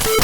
Hi,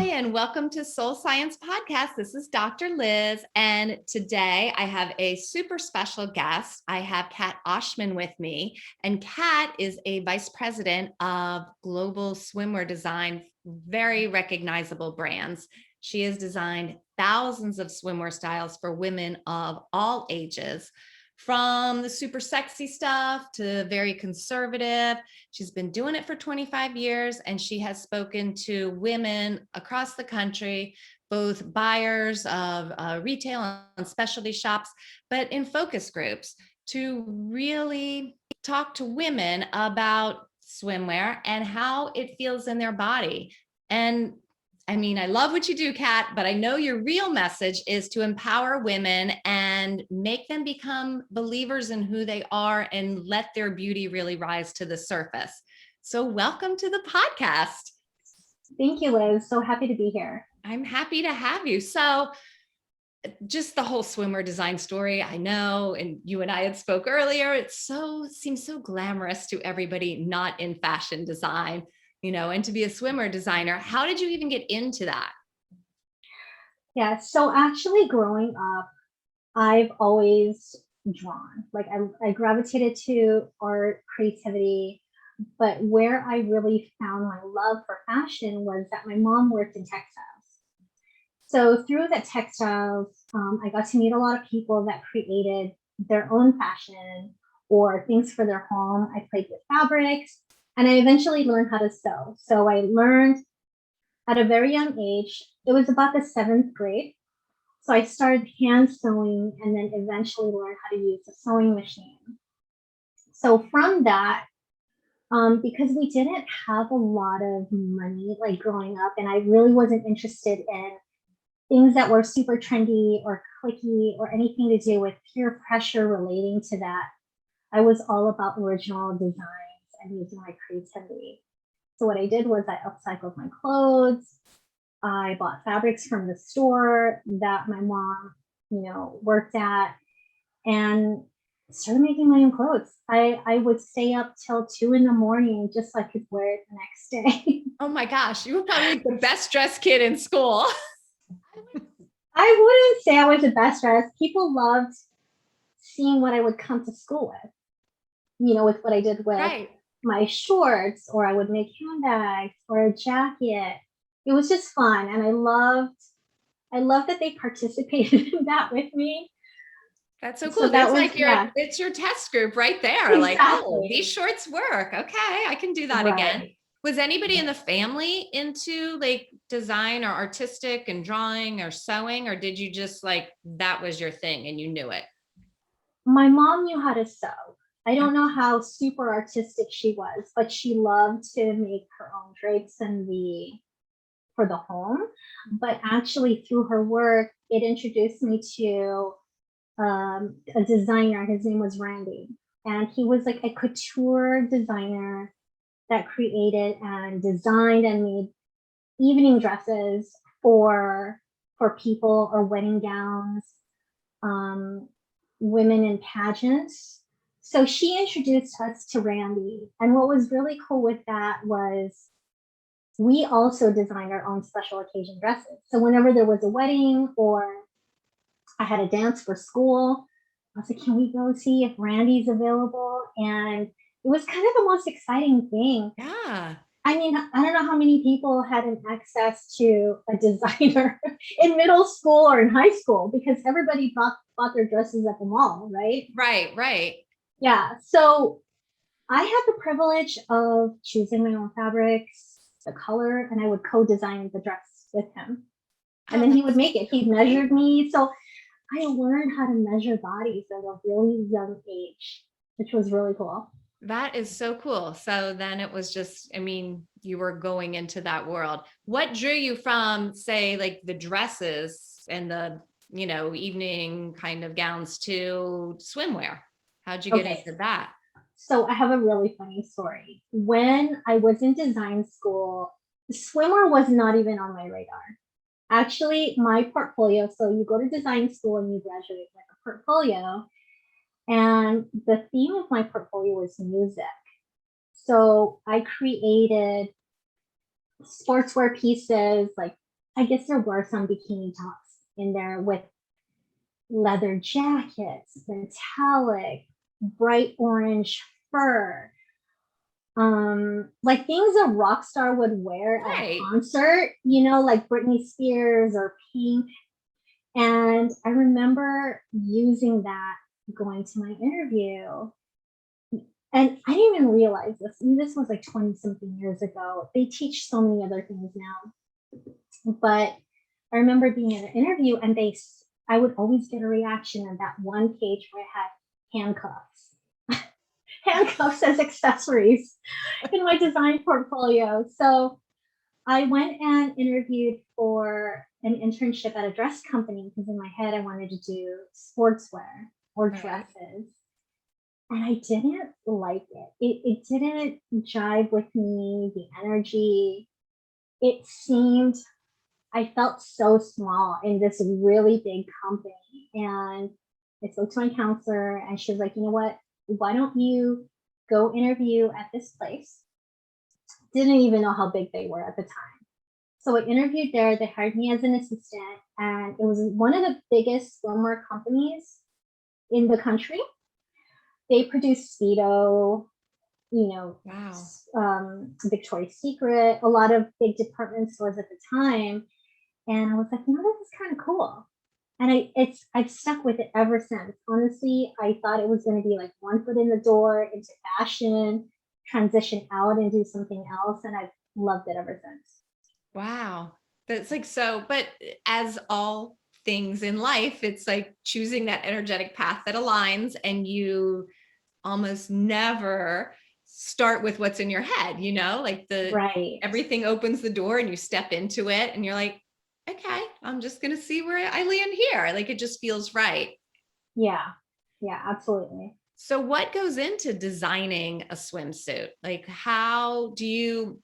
and welcome to Soul Science Podcast. This is Dr. Liz, and today I have a super special guest. I have Cat Oshman with me, and Cat is a vice president of global swimwear design, very recognizable brands. She has designed thousands of swimwear styles for women of all ages, from the super sexy stuff to very conservative. She's been doing it for 25 years, and she has spoken to women across the country, both buyers of retail and specialty shops, but in focus groups to really talk to women about swimwear and how it feels in their body. And I mean, I love what you do, Kat, but I know your real message is to empower women and make them become believers in who they are and let their beauty really rise to the surface. So welcome to the podcast. Thank you, Liz. So happy to be here. I'm happy to have you. So just the whole swimwear design story, I know, and you and I had spoke earlier, it seems so glamorous to everybody not in fashion design. And to be a swimwear designer, how did you even get into that? Yeah, so actually growing up, I've always drawn. Like I gravitated to art, creativity, but where I really found my love for fashion was that my mom worked in textiles. So through the textiles, I got to meet a lot of people that created their own fashion or things for their home. I played with fabrics. And I eventually learned how to sew. So I learned at a very young age. It was about the 7th grade. So I started hand sewing and then eventually learned how to use a sewing machine. So from that, because we didn't have a lot of money like growing up, and I really wasn't interested in things that were super trendy or clicky or anything to do with peer pressure relating to that, I was all about original design and using my creativity. So what I did was I upcycled my clothes. I bought fabrics from the store that my mom, worked at, and started making my own clothes. I would stay up till 2 a.m. just so I could wear it the next day. Oh my gosh, you were probably the best dressed kid in school. I wouldn't say I was the best dressed. People loved seeing what I would come to school with what I did with my shorts, or I would make handbags or a jacket. It was just fun. And I loved that they participated in that with me. That's so cool. That's like it's your test group right there. Exactly. Like, oh, these shorts work. Okay, I can do that again. Was anybody in the family into like design or artistic and drawing or sewing, or did you just that was your thing and you knew it? My mom knew how to sew. I don't know how super artistic she was, but she loved to make her own drapes for the home. But actually through her work, it introduced me to a designer. His name was Randy. And he was like a couture designer that created and designed and made evening dresses for people, or wedding gowns, women in pageants. So she introduced us to Randy. And what was really cool with that was we also designed our own special occasion dresses. So whenever there was a wedding or I had a dance for school, I was like, can we go see if Randy's available? And it was kind of the most exciting thing. Yeah. I mean, I don't know how many people had an access to a designer in middle school or in high school, because everybody bought their dresses at the mall, right? Right. Yeah. So I had the privilege of choosing my own fabrics, the color, and I would co-design the dress with him. And then he would make it. He measured me. So I learned how to measure bodies at a really young age, which was really cool. That is so cool. So then it was just, I mean, you were going into that world. What drew you from, say, like the dresses and the, evening kind of gowns to swimwear? How'd you get Okay, into that? so I have a really funny story. When I was in design school, swimwear was not even on my radar. Actually, my portfolio, so you go to design school and you graduate with a portfolio, and the theme of my portfolio was music. So I created sportswear pieces, like I guess there were some bikini tops in there with leather jackets, metallic, bright orange fur, like things a rock star would wear at a Right. concert, like Britney Spears or Pink. And I remember using that going to my interview. And I didn't even realize this. I mean, this was like 20 something years ago. They teach so many other things now. But I remember being at an interview and I would always get a reaction on that one page where I had handcuffs, handcuffs as accessories in my design portfolio. So I went and interviewed for an internship at a dress company because in my head I wanted to do sportswear or Right. dresses. And I didn't like it. It didn't jive with me, the energy. It seemed, I felt so small in this really big company. And I spoke to my counselor and she was like, you know what? Why don't you go interview at this place? Didn't even know how big they were at the time. So I interviewed there. They hired me as an assistant, and it was one of the biggest swimwear companies in the country. They produced Speedo, you know, Wow. Victoria's Secret, a lot of big department stores at the time. And I was like, this is kind of cool. And I've stuck with it ever since. Honestly, I thought it was going to be like one foot in the door into fashion, transition out and do something else, and I've loved it ever since. Wow. That's like so, but as all things in life, it's like choosing that energetic path that aligns, and you almost never start with what's in your head, like Right. everything opens the door and you step into it and you're like, okay, I'm just going to see where I land here. Like it just feels right. Yeah. Yeah, absolutely. So what goes into designing a swimsuit? Like how do you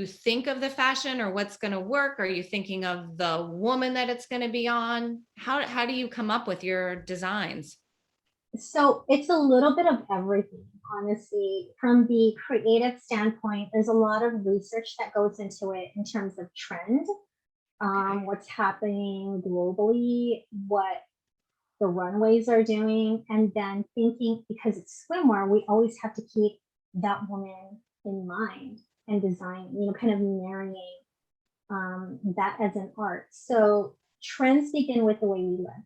think of the fashion or what's going to work? Are you thinking of the woman that it's going to be on? How do you come up with your designs? So it's a little bit of everything, honestly. From the creative standpoint, there's a lot of research that goes into it in terms of trend, Okay. what's happening globally, what the runways are doing, and then thinking because it's swimwear, we always have to keep that woman in mind and design, kind of marrying that as an art. So trends begin with the way we live.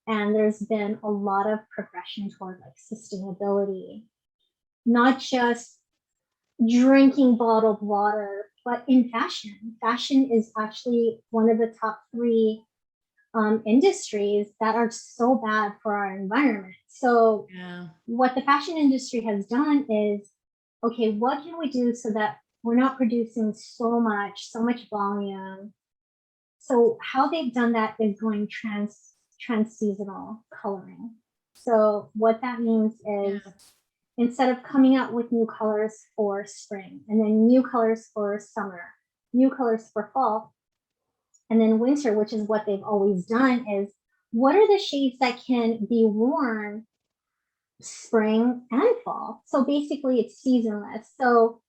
And there's been a lot of progression toward like sustainability, not just drinking bottled water, but in fashion. Fashion is actually one of the top three industries that are so bad for our environment. So, Yeah. what the fashion industry has done is okay, what can we do so that we're not producing so much volume? So, how they've done that is going trans seasonal coloring. So, what that means is Yeah. instead of coming out with new colors for spring and then new colors for summer, new colors for fall, and then winter, which is what they've always done, is what are the shades that can be worn spring and fall? So basically, it's seasonless. So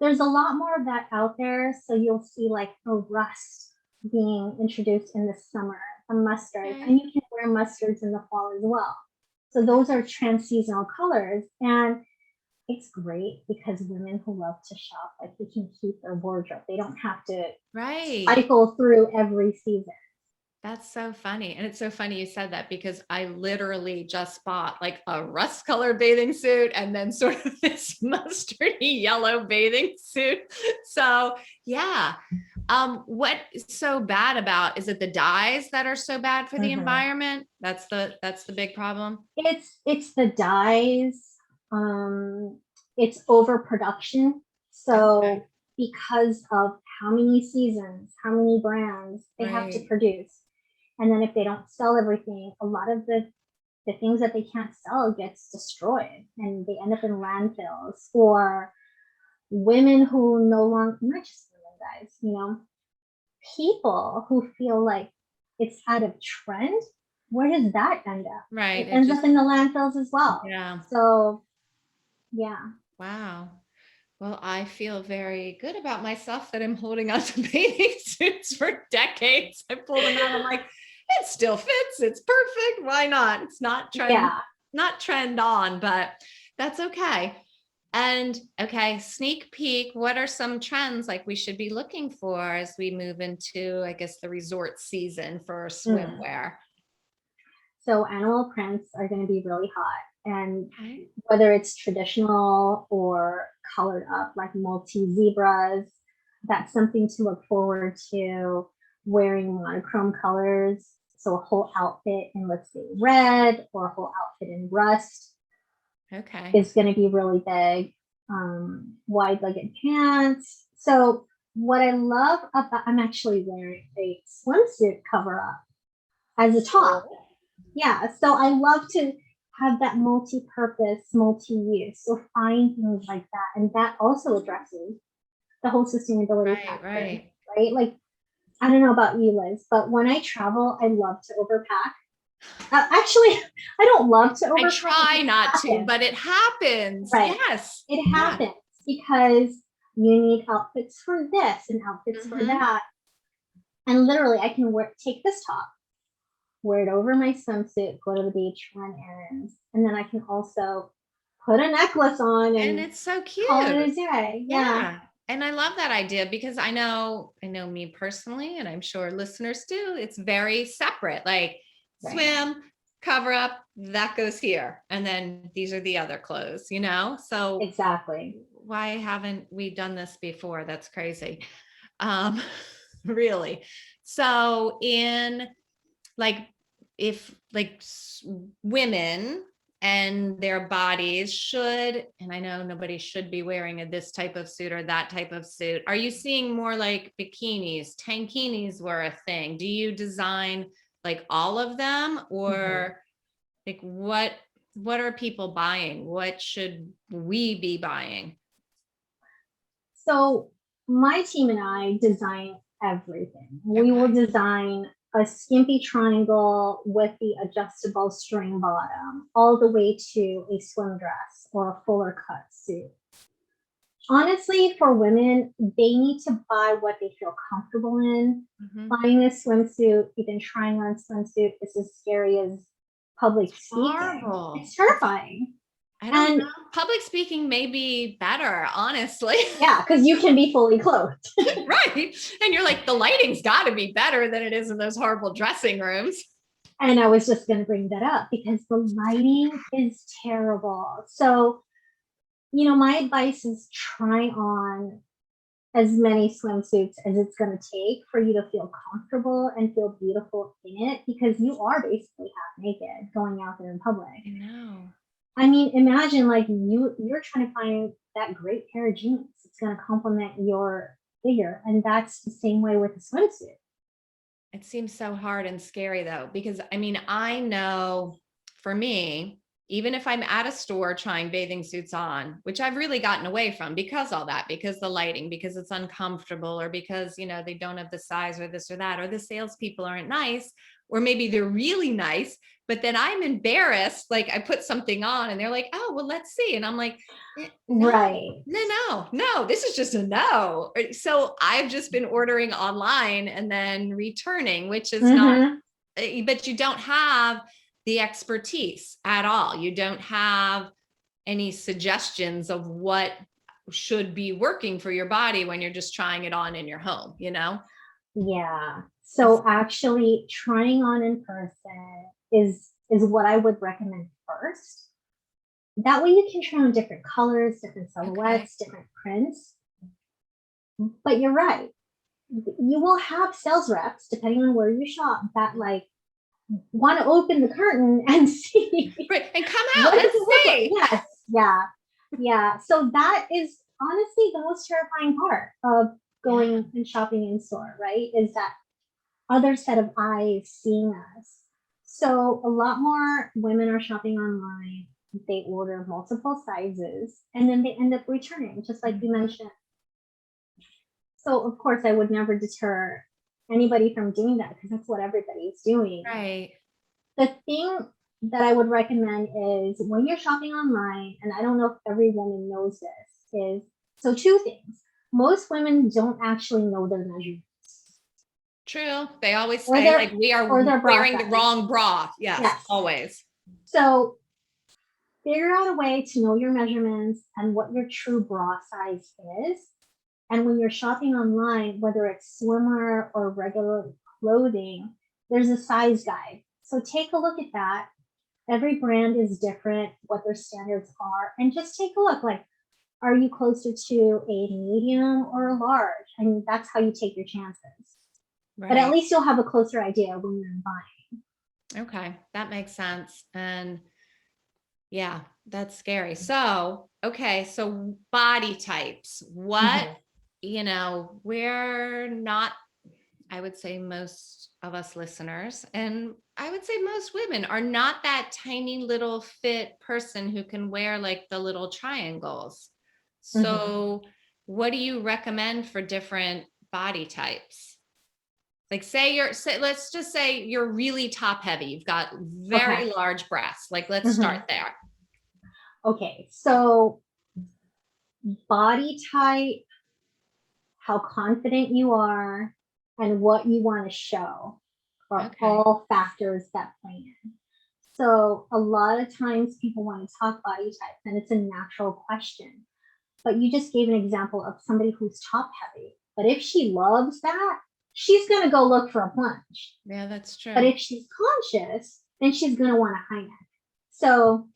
there's a lot more of that out there. So you'll see like a rust being introduced in the summer, a mustard, Okay. and you can wear mustards in the fall as well. So those are trans seasonal colors. And it's great because women who love to shop, like they can keep their wardrobe. They don't have to Right. cycle through every season. That's so funny. And it's so funny you said that because I literally just bought like a rust colored bathing suit and then sort of this mustardy yellow bathing suit. So yeah. What's so bad about, is it the dyes that are so bad for the Mhm. environment? That's the big problem. It's the dyes. it's overproduction. Okay. So because of how many seasons, how many brands they have to Right. produce, and then if they don't sell everything, a lot of the things that they can't sell gets destroyed and they end up in landfills. Or women who no longer, not just women, guys, people who feel like it's out of trend, where does that end up? Right. It It ends up just, in the landfills as well. yeah. So yeah. Wow. Well, I feel very good about myself that I'm holding on to bathing suits for decades. I pull them out. I'm like, it still fits. It's perfect. Why not? It's Yeah. not trend on, but that's okay. And okay, sneak peek. What are some trends like we should be looking for as we move into, I guess, the resort season for Mm. swimwear? So animal prints are going to be really hot. And Okay. whether it's traditional or colored up, like multi zebras, that's something to look forward to. Wearing monochrome colors. So a whole outfit in, let's say, red, or a whole outfit in rust Okay. is going to be really big. Wide legged pants. So, what I love about, I'm actually wearing a swimsuit cover up as a top. Cool. Yeah, so I love to have that multi-purpose, multi-use. So find things like that, and that also addresses the whole sustainability Right, factor, right. right? Like, I don't know about you, Liz, but when I travel, I love to overpack. Actually, I don't love to I overpack. It try just not to, happens, but it happens. right? Yes. It Yeah. happens because you need outfits for this and outfits for Hmm. that, and literally, I can take this top, wear it over my swimsuit, go to the beach, run errands, and then I can also put a necklace on And and it's so call it a cute. day. Yeah, Yeah. And I love that idea because I know me personally, and I'm sure listeners do, it's very separate. Like right. swim, cover up, that goes here. And then these are the other clothes, you know? So Exactly. why haven't we done this before? That's crazy. Um, really. So in like if women and their bodies should, and I know nobody should be wearing this type of suit or that type of suit, are you seeing more like bikinis, tankinis were a thing? Do you design like all of them, Mhm. or like what are people buying? What should we be buying? So my team and I design everything. We will Okay. design a skimpy triangle with the adjustable string bottom, all the way to a swim dress or a fuller cut suit. Honestly, for women, they need to buy what they feel comfortable in. Mhm. Buying a swimsuit, even trying on swimsuit, is as scary as public speaking. Horrible. It's terrifying. I don't know. And Public speaking may be better, honestly. yeah, because you can be fully clothed. Right. And you're like, the lighting's got to be better than it is in those horrible dressing rooms. And I was just going to bring that up because the lighting is terrible. So, my advice is try on as many swimsuits as it's going to take for you to feel comfortable and feel beautiful in it, because you are basically half naked going out there in public. I know. I mean, imagine like you're trying to find that great pair of jeans. It's going to complement your figure, and that's the same way with a swimsuit. It seems so hard and scary though, because I mean, I know for me, even if I'm at a store trying bathing suits on, which I've really gotten away from because all that, because the lighting, because it's uncomfortable, or because, they don't have the size or this or that, or the salespeople aren't nice, or maybe they're really nice, but then I'm embarrassed. Like I put something on and they're like, oh, well, let's see. And I'm like, no, Right. no, this is just a no. So I've just been ordering online and then returning, which is not, Mm-hmm. but you don't have the expertise at all. You don't have any suggestions of what should be working for your body when you're just trying it on in your home, Yeah. And So actually trying on in person is what I would recommend first. That way you can try on different colors, different okay. silhouettes, different prints. But you're right. You will have sales reps, depending on where you shop, that like want to open the curtain and see Right. And come what out, does let's it look like. see. Yes. Yeah. Yeah. So that is honestly the most terrifying part of Yeah. going and shopping in store, right? Is that other set of eyes seeing us. So a lot more women are shopping online. They order multiple sizes and then they end up returning, just like you Mhm. mentioned. So of course I would never deter anybody from doing that because that's what everybody is doing. Right. The thing that I would recommend is when you're shopping online, and I don't know if every woman knows this, is so two things. Most women don't actually know their measurements True. They always or say like their we are or their bra wearing the size. wrong bra. Yes, Yes. always. So figure out a way to know your measurements and what your true bra size is. And when you're shopping online, whether it's swimwear or regular clothing, there's a size guide. So take a look at that. Every brand is different, what their standards are, and just take a look. Like, are you closer to a medium or a large? I mean, that's how you take your chances. But at Right. least you'll have a closer idea when you're buying. Okay, that makes sense. And yeah, that's scary. So, okay, so body types. What, Mhm. we're not, I would say most of us listeners, and I would say most women are not that tiny little fit person who can wear like the little triangles. Mhm. So, what do you recommend for different body types? Like let's just say you're really top heavy. You've got Okay. very large breasts. Like let's start Mhm. there. Okay. So body type, how confident you are, and what you want to show are Okay. all factors that play in. So a lot of times people want to talk body types and it's a natural question. But you just gave an example of somebody who's top heavy. But if she loves that, she's going to go look for a plunge. Yeah, that's But true. if she's conscious, then she's going to want a high neck. So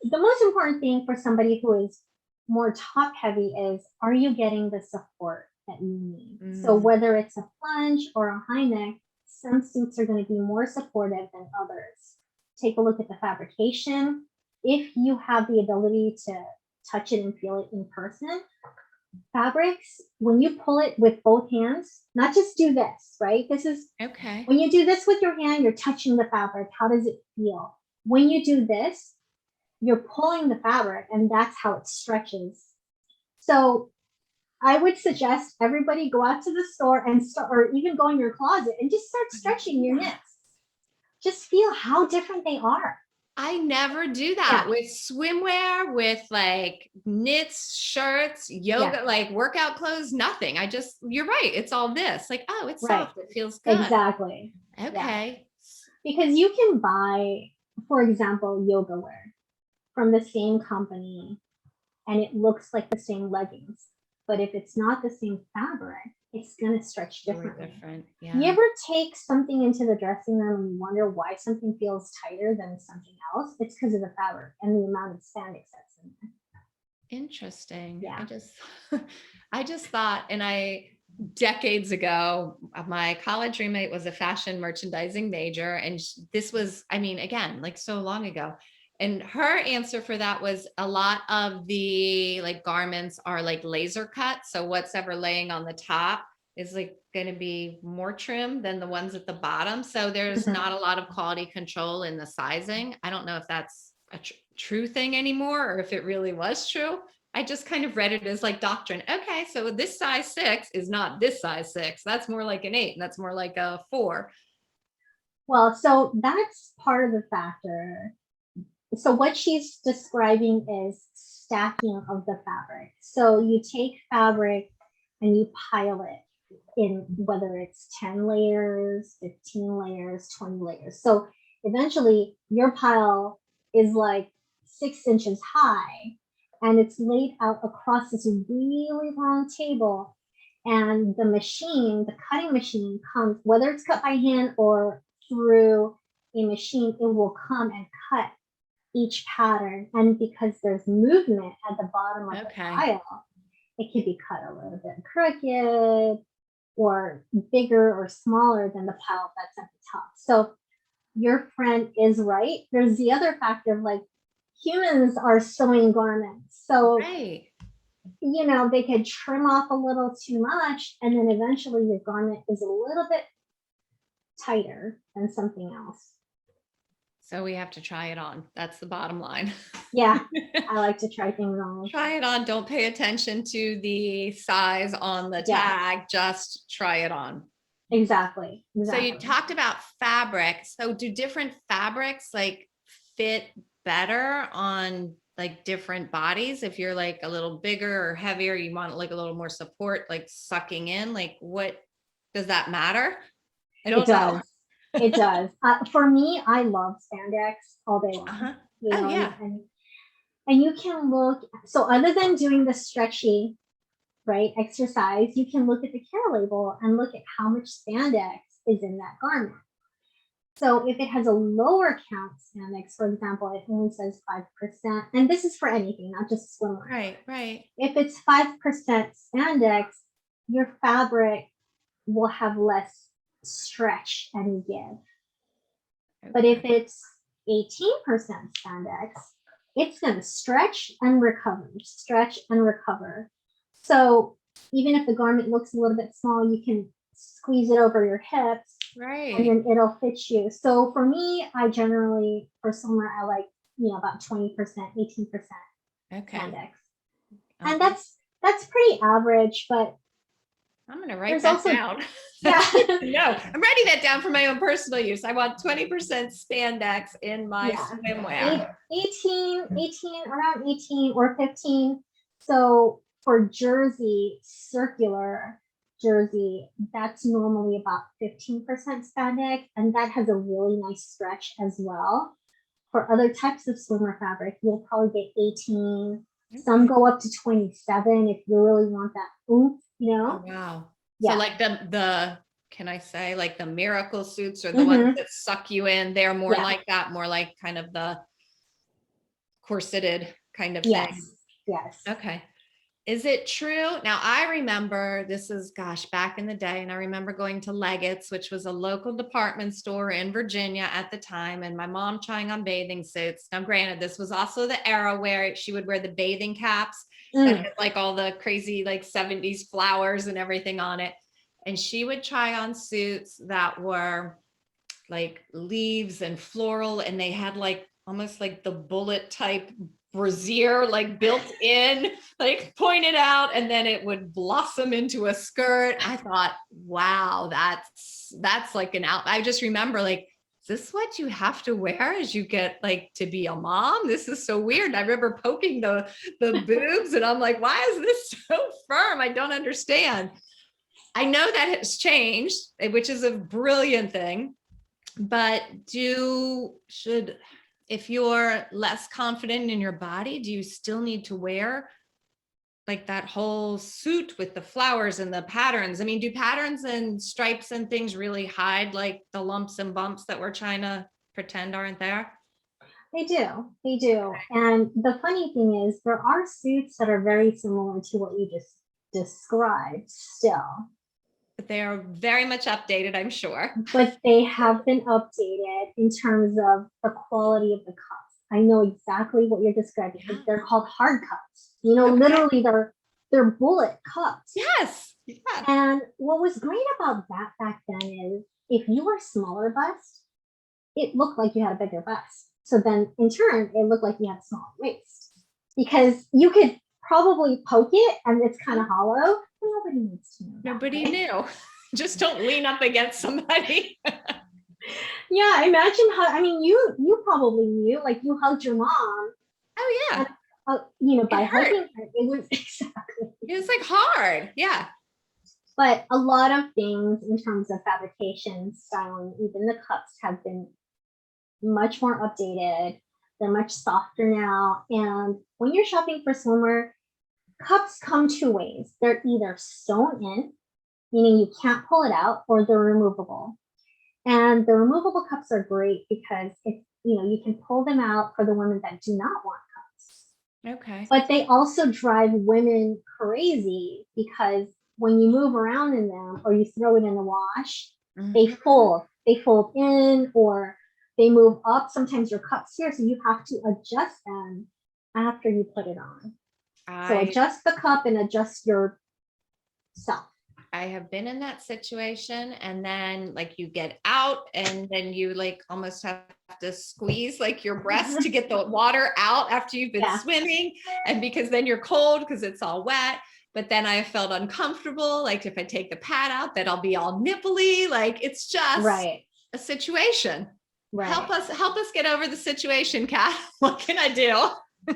the most important thing for somebody who is more top heavy is, are you getting the support that you need? So Mm, whether it's a plunge or a high neck, some suits are going to be more supportive than others. Take a look at the fabrication. If you have the ability to touch it and feel it in person, fabrics, when you pull it with both hands, not just do this, right? This is okay. when you do this with your hand, you're touching the fabric. How does it feel? When you do this, you're pulling the fabric and that's how it stretches. So I would suggest everybody go out to the store and start, or even go in your closet and just start stretching your Yeah. knits. Just feel how different they are. I never do that Yeah, with swimwear, with like knits, shirts, yeah, yoga, like workout clothes, nothing. You're right. It's all this. Like, oh, it's right. soft. It feels good. Exactly. Yeah. Okay. Because you can buy, for example, yoga wear from the same company and it looks like the same leggings. But if it's not the same fabric, it's going to stretch Really differently. different. You Yeah. ever take something into the dressing room and you wonder why something feels tighter than something else? It's because of the fabric and the amount of spandex that's in there. Interesting. Yeah. I just thought, and decades ago, my college roommate was a fashion merchandising major. And this was, I mean, again, like so long ago. And her answer for that was a lot of the like garments are like laser cut. So what's ever laying on the top is like going to be more trim than the ones at the bottom. So there's Mhm. not a lot of quality control in the sizing. I don't know if that's a true thing anymore or if it really was true. I just kind of read it as like doctrine. Okay, so this size 6 is not this size 6. That's more like an 8, and that's more like a 4. Well, so that's part of the factor. So what she's describing is stacking of the fabric. So you take fabric and you pile it in, whether it's 10 layers, 15 layers, 20 layers. So eventually your pile is like 6 inches high and it's laid out across this really long table. And the machine, the cutting machine comes, whether it's cut by hand or through a machine, it will come and cut each pattern. And because there's movement at the bottom of the Okay. pile, it can be cut a little bit crooked or bigger or smaller than the pile that's at the top. So your friend is right. There's the other factor of like, humans are sewing garments. So, Right. they could trim off a little too much, and then eventually your garment is a little bit tighter than something else. So we have to try it on. That's the bottom line. Yeah, I like to try things on. Try it on. Don't pay attention to the size on the Yeah, tag. Just try it on. exactly. So you Exactly. talked about fabric. So do different fabrics like fit better on like different bodies? If you're like a little bigger or heavier, you want like a little more support, like sucking in, like what does that matter? I It don't know. does. It does. For me, I love spandex all day long. Uh-huh. Oh yeah. And you can look. So other than doing the stretchy, right, exercise, you can look at the care label and look at how much spandex is in that garment. So if it has a lower count spandex, for example, it only says 5%, and this is for anything, not just swimwear. Right, right. If it's 5% spandex, your fabric will have less stretch and give. But if Okay. it's 18% spandex, it's going to stretch and recover, stretch and recover. So even if the garment looks a little bit small, you can squeeze it over your hips and Right. then it'll fit you. So for me, I generally, for summer, I like, about 20%, 18% Okay. spandex. Uh, And that's pretty average, but I'm gonna write there's that also, down. yeah, That's good to know. I'm writing that down for my own personal use. I want 20% spandex in my yeah, swimwear. 18, around 18 or 15. So for jersey, circular jersey, that's normally about 15% spandex, and that has a really nice stretch as well. For other types of swimmer fabric, you'll probably get 18. Some Okay. go up to 27 if you really want that oomph, Oh wow. So Yeah. like the can I say like the miracle suits or the ones Mm-hmm. that suck you in, they're more Yeah. like that, more like kind of the corseted kind of thing. Yes. Yes. Okay. Is it true? Now, I remember this is, gosh, back in the day, and I remember going to Leggett's, which was a local department store in Virginia at the time, and my mom trying on bathing suits. Now, granted, this was also the era where she would wear the bathing caps that Mm. had like all the crazy like 70s flowers and everything on it. And she would try on suits that were like leaves and floral, and they had like almost like the bullet type brassiere like built in, like pointed out, and then it would blossom into a skirt. I thought, wow, that's like an out. I just remember like, is this what you have to wear as you get like to be a mom? This is so weird. I remember poking the boobs, and I'm like, why is this so firm? I don't understand. I know that has changed, which is a brilliant thing. But if you're less confident in your body, do you still need to wear like that whole suit with the flowers and the patterns? I mean, do patterns and stripes and things really hide like the lumps and bumps that we're trying to pretend aren't there? They do. They do. And the funny thing is, there are suits that are very similar to what you just described still, But they are very much updated, I'm sure. but they have been updated in terms of the quality of the cups. I know exactly what you're describing. Yeah. They're called hard cups. Okay. Literally, they're bullet cups. Yes. Yeah. And what was great about that back then is if you were smaller bust, it looked like you had a bigger bust. So then in turn, it looked like you had a smaller waist because you could probably poke it and it's kind of hollow. Nobody needs to know that. Nobody Right? knew. Just don't lean up against somebody. Yeah, imagine how, I mean, you probably knew, like you hugged your mom Oh and, yeah. It by hurt. hugging her, it was exactly. It was like hard. Yeah. But a lot of things in terms of fabrication, styling, even the cups have been much more updated. They're much softer now. And when you're shopping for swimwear, cups come two ways. They're either sewn in, meaning you can't pull it out, or they're removable. And the removable cups are great because you can pull them out for the women that do not want cups. Okay. But they also drive women crazy because when you move around in them or you throw it in the wash, they Mhm. fold. They fold in or they move up. Sometimes your cups here, so you have to adjust them after you put it on. So I adjust the cup and adjust yourself. I have been in that situation, and then like you get out and then you like almost have to squeeze like your breast to get the water out after you've been Yeah. swimming, and because then you're cold because it's all wet. But then I felt uncomfortable, like if I take the pad out, that I'll be all nipply. Like it's just Right. a situation. Right. Help us get over the situation, Kat. What can I do?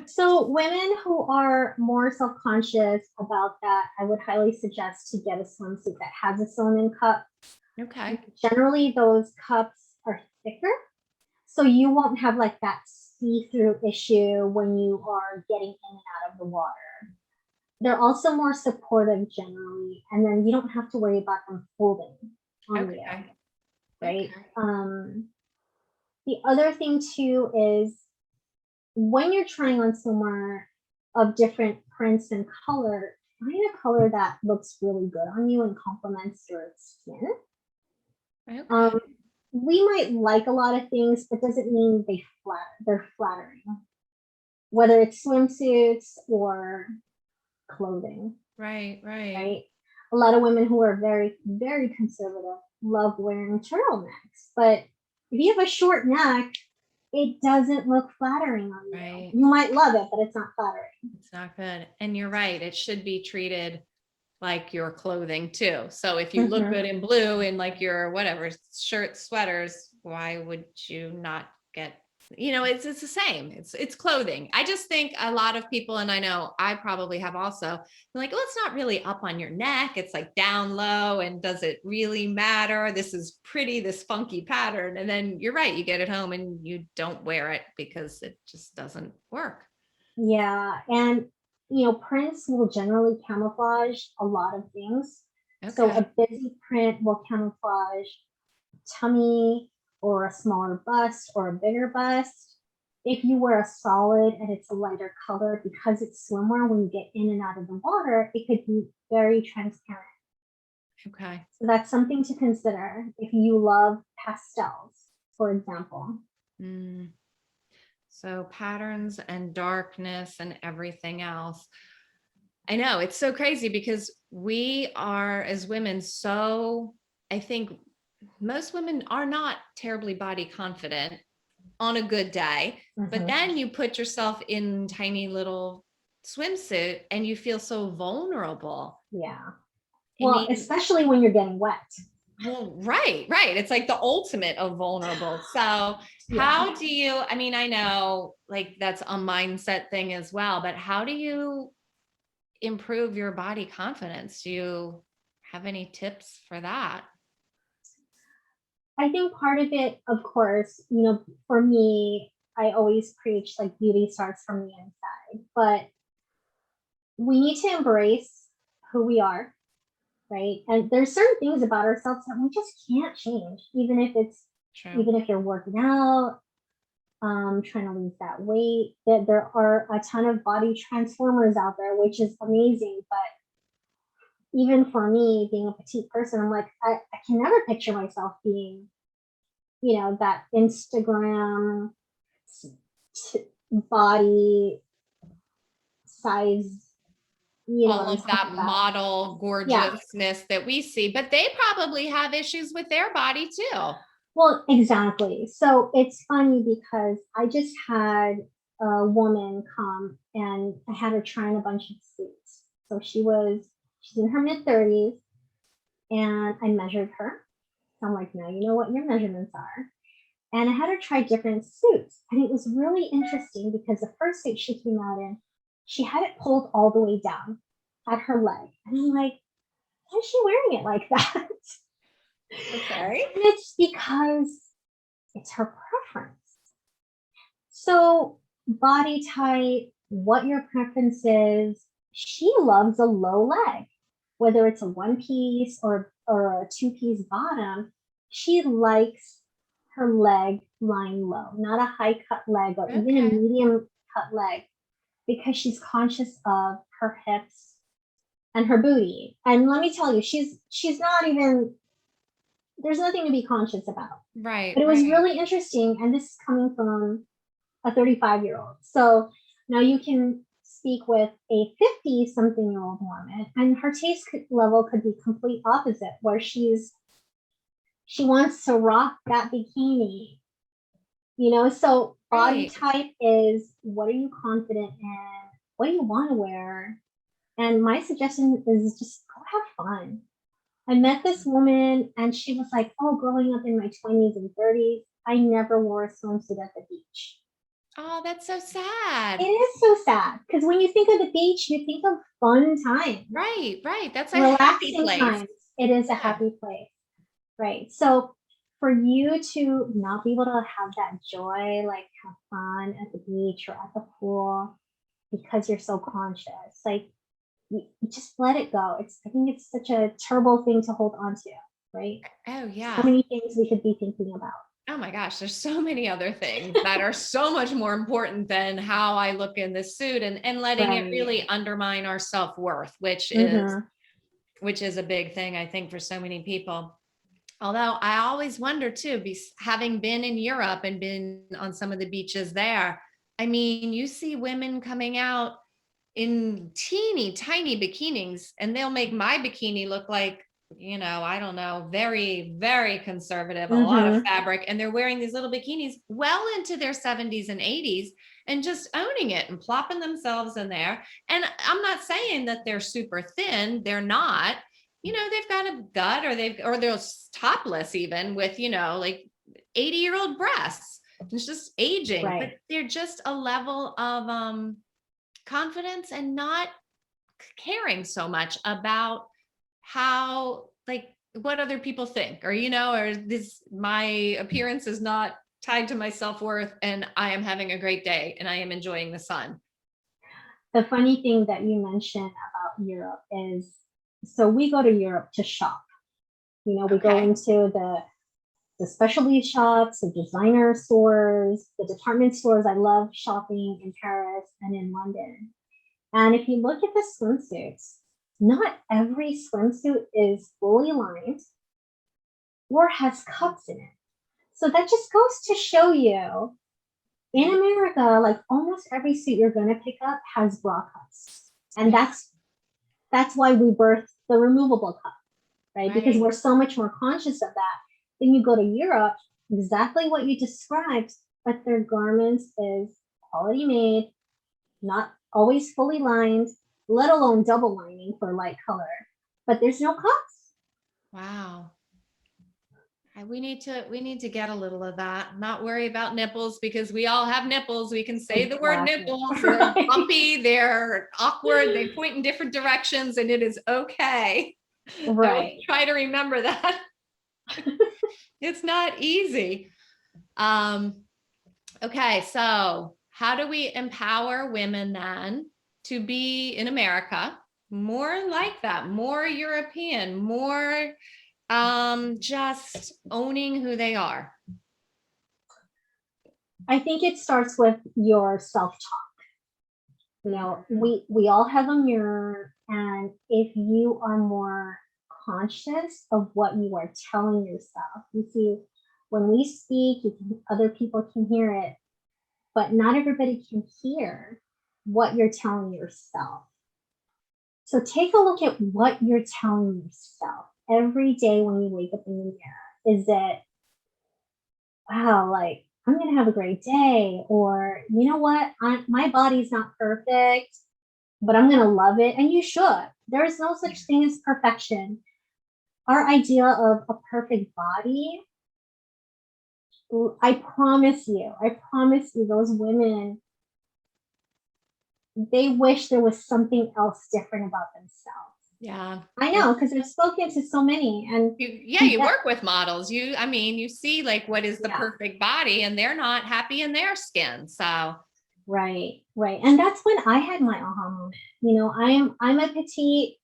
So women who are more self-conscious about that, I would highly suggest to get a swimsuit that has a sewn-in cup. Okay. Generally, those cups are thicker, so you won't have like that see-through issue when you are getting in and out of the water. They're also more supportive generally, and then you don't have to worry about them folding on you, Okay. right? Okay. The other thing too is when you're trying on swimwear of different prints and color, find a color that looks really good on you and complements your skin. Okay. We might like a lot of things, but doesn't mean they're flattering. Whether it's swimsuits or clothing, Right. Right. right? A lot of women who are very, very conservative love wearing turtlenecks, but if you have a short neck, it doesn't look flattering on you. Right. You might love it, but it's not flattering. It's not good. And you're right. It should be treated like your clothing too. So if you look good in blue in like your whatever shirts, sweaters, why would you not get, it's the same. It's clothing. I just think a lot of people, and I know I probably have also, like, oh, it's not really up on your neck. It's like down low. And does it really matter? This is pretty, this funky pattern. And then you're right. You get it home and you don't wear it because it just doesn't work. Yeah, and prints will generally camouflage a lot of things. So Okay. a busy print will camouflage tummy or a smaller bust or a bigger bust. If you wear a solid and it's a lighter color, because it's swimwear, when you get in and out of the water, it could be very transparent. Okay. So that's something to consider if you love pastels, for example. Mm. So patterns and darkness and everything else. I know it's so crazy because we are as women, so I think most women are not terribly body confident on a good day, but then you put yourself in tiny little swimsuit and you feel so vulnerable. Yeah. I Well, mean, especially when you're getting wet. well, right. It's like the ultimate of vulnerable. So Yeah. how do you, I know like that's a mindset thing as well, but how do you improve your body confidence? Do you have any tips for that? I think part of it, of course, for me, I always preach like beauty starts from the inside, but we need to embrace who we are, right? And there's certain things about ourselves that we just can't change, True. even if you're working out, trying to lose that weight. That there are a ton of body transformers out there, which is amazing. But even for me, being a petite person, I'm like, I can never picture myself being, that Instagram body size, what All I'm of that talking about. model Yeah. gorgeousness that we see, but they probably have issues with their body too. Well, exactly. So it's funny because I just had a woman come and I had her try on a bunch of suits. So she's in her mid-30s and I measured her. So I'm like, now you know what your measurements are. And I had her try different suits. And it was really interesting because the first suit she came out in, she had it pulled all the way down at her leg. And I'm like, why is she wearing it like that? Okay. And it's because it's her preference. So, body type, what your preference is, she loves a low leg, whether it's a one piece or a two-piece bottom. She likes her leg lying low, not a high cut leg or even a Okay. medium cut leg, because she's conscious of her hips and her booty. And let me tell you, she's not even there's nothing to be conscious about. Right, But it was right. really interesting, and this is coming from a 35-year-old. So now you can speak with a 50-something-year-old woman, and her level could be complete opposite, where she wants to rock that bikini, so body Right. type is, what are you confident in? What do you want to wear? And my suggestion is just go have fun. I met this woman and she was like, oh, growing up in my 20s and 30s, I never wore a swimsuit at the beach. Oh, that's so It sad. is so sad because when you think of the beach, you think of fun times, Right, right. That's a happy relaxing place. times. It is a Yeah. happy place, right? So for you to not be able to have that joy, like have fun at the beach or at the pool because you're so conscious, like you just let it go. I think it's such a terrible thing to hold on to, right? Oh, So yeah. many things we could be thinking about. Oh my gosh, there's so many other things that are so much more important than how I look in this suit, and letting it Right. really undermine our self-worth, Mm-hmm. which is a big thing, I think, for so many people. Although I always wonder too, having been in Europe and been on some of the beaches there, I mean, you see women coming out in teeny tiny bikinis, and they'll make my bikini look like, I don't know, very, very conservative, a lot of Mm-hmm. fabric, and they're wearing these little bikinis well into their 70s and 80s and just owning it and plopping themselves in there. And I'm not saying that they're super thin, they're not. They've got a gut, or they're topless even with, like 80-year-old breasts. It's just aging, but Right. they're just a level of confidence and not caring so much about how, like, what other people think, or this, my appearance is not tied to my self-worth, and I am having a great day and I am enjoying the sun. The funny thing that you mentioned about Europe is, so we go to Europe to shop. We go Okay. into the specialty shops, the designer stores, the department stores. I love shopping in Paris and in London. And if you look at the swimsuits, not every swimsuit is fully lined or has cups in it. So that just goes to show you, in America, like almost every suit you're going to pick up has bra cups. And Yeah. that's why we birthed the removable cup, right? Because Right. we're so much more conscious of that. Then you go to Europe, exactly what you described, but their garments is quality made, not always fully lined, let alone double lining for light color. But there's no cups. Wow. We need to get a little of that, not worry about nipples, because we all have nipples. We can say the word Exactly. nipples. They're Right. bumpy, they're awkward, they point in different directions, and it is okay. I will Right. try to remember that. It's not easy. Um, okay, so how do we empower women then to be in America more like that, more European, more just owning who they are? I think it starts with your self-talk. We all have a mirror, and if you are more conscious of what you are telling yourself, you see, when we speak, other people can hear it, but not everybody can hear what you're telling yourself. So take a look at what you're telling yourself every day when you wake up in the mirror. Is it, wow, like I'm going to have a great day? Or, you know what? My body's not perfect, but I'm going to love it. And you should. There is no such thing as perfection. Our idea of a perfect body, I promise you, those women, they wish there was something else different about themselves. Yeah. I know, because I've spoken to so many, and You that, work with models. I mean, you see like what is the yeah, perfect body, and they're not happy in their skin. So, right, right. And that's when I had my aha moment. I'm a petite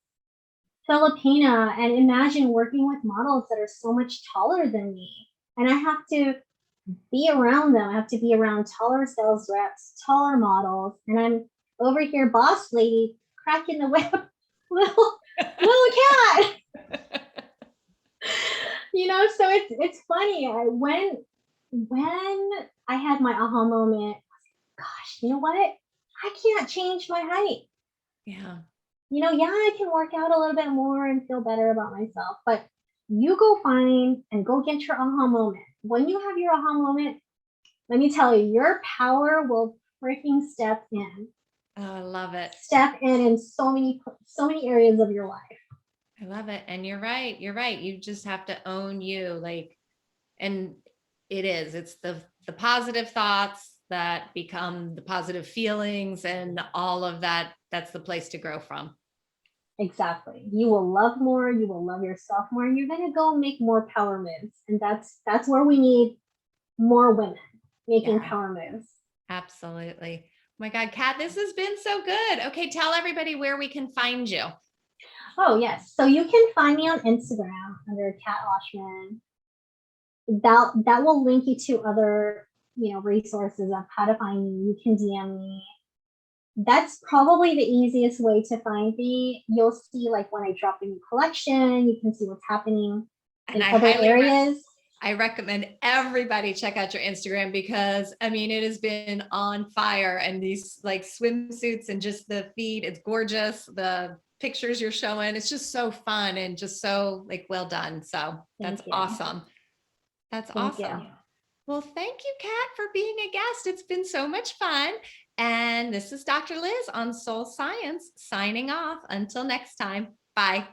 Filipina, and imagine working with models that are so much taller than me. And I have to be around them. I have to be around taller sales reps, taller models, and I'm over here, boss lady, cracking the whip, little cat. So it's funny. When I had my aha moment, gosh, you know what? I can't change my height. Yeah. Yeah, I can work out a little bit more and feel better about myself, but you go find and go get your aha moment. When you have your aha moment, let me tell you, your power will freaking Oh, I love it. step in so many areas of your life. I love it. And you're right. You're right. You just have to own you. Like, and it's the positive thoughts that become the positive feelings and all of that. That's the place to grow from. Exactly. You will love more, you will love yourself more, and you're gonna go make more power moves. And that's where we need more women making Yeah, power moves. absolutely. Oh my God, Kat, this has been so good. Okay, tell everybody where we can find you. Oh yes. So you can find me on Instagram under Cat Oshman. That will link you to other, resources of how to find me. You can DM me. That's probably the easiest way to find me. You'll see like when I drop a new collection, you can see what's happening And in other areas. I recommend everybody check out your Instagram because I mean it has been on fire, and these like swimsuits and just the feed, it's gorgeous. The pictures you're showing, it's just so fun and just so like well done. So that's Thank you. awesome. That's Thank you. awesome. Well, thank you, Kat, for being a guest. It's been so much fun. And this is Dr. Liz on Soul Science signing off. Until next time. Bye.